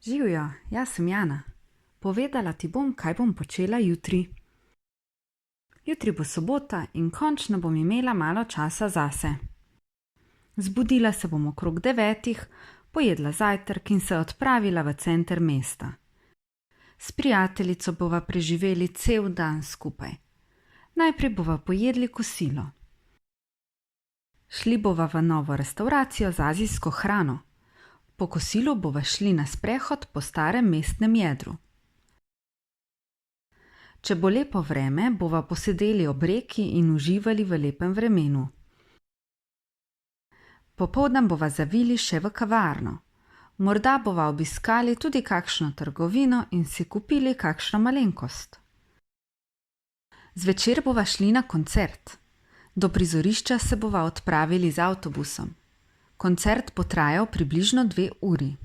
Živjo, jaz sem Jana. Povedala ti bom, kaj bom počela jutri. Jutri bo sobota in končno bom imela malo časa zase. Zbudila se bom okrog 9, pojedla zajtrk in se odpravila v center mesta. S prijateljico bova preživeli cel dan skupaj. Najprej bova pojedli kosilo. Šli bova v novo restavracijo z azijsko hrano. Po kosilu bova šli na sprehod po starem mestnem jedru. Če bo lepo vreme, bova posedeli ob reki in uživali v lepem vremenu. Popoldan bova zavili še v kavarno. Morda bova obiskali tudi kakšno trgovino in si kupili kakšno malenkost. Zvečer bova šli na koncert. Do prizorišča se bova odpravili z avtobusom. Koncert bo trajal približno 2 uri.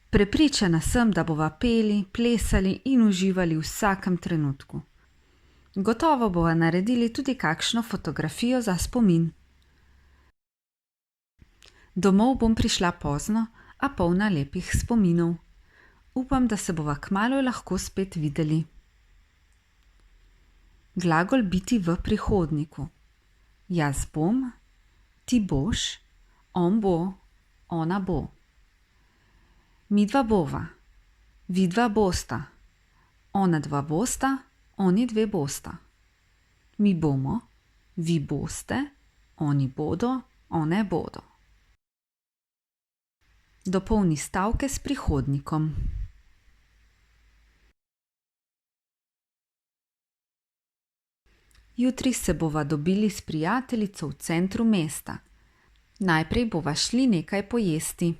Prepričana sem, da bova peli, plesali in uživali v vsakem trenutku. Gotovo bova naredili tudi kakšno fotografijo za spomin. Domov bom prišla pozno, a polna lepih spominov. Upam, da se bova kmalu lahko spet videli. Glagol biti v prihodniku. Jaz bom, ti boš, on bo, ona bo. Midva bova, vidva bosta, ona dva bosta, oni dve bosta. Mi bomo, vi boste, oni bodo, one bodo. Dopolni stavke s prihodnikom. Jutri se bova dobili s prijateljico v centru mesta. Najprej bova šli nekaj pojesti.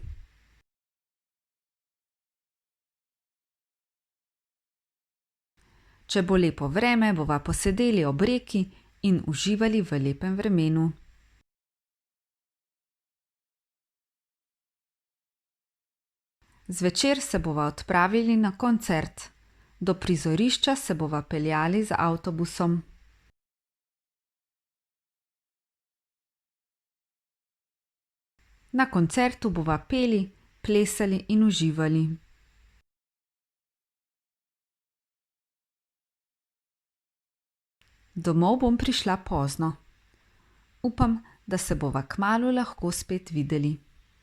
Če bo lepo vreme, bova posedeli ob reki in uživali v lepem vremenu. Zvečer se bova odpravili na koncert. Do prizorišča se bova peljali z avtobusom. Na koncertu bova peli, plesali in uživali. Domov bom prišla pozno. Upam, da se bova kmalu lahko spet videli.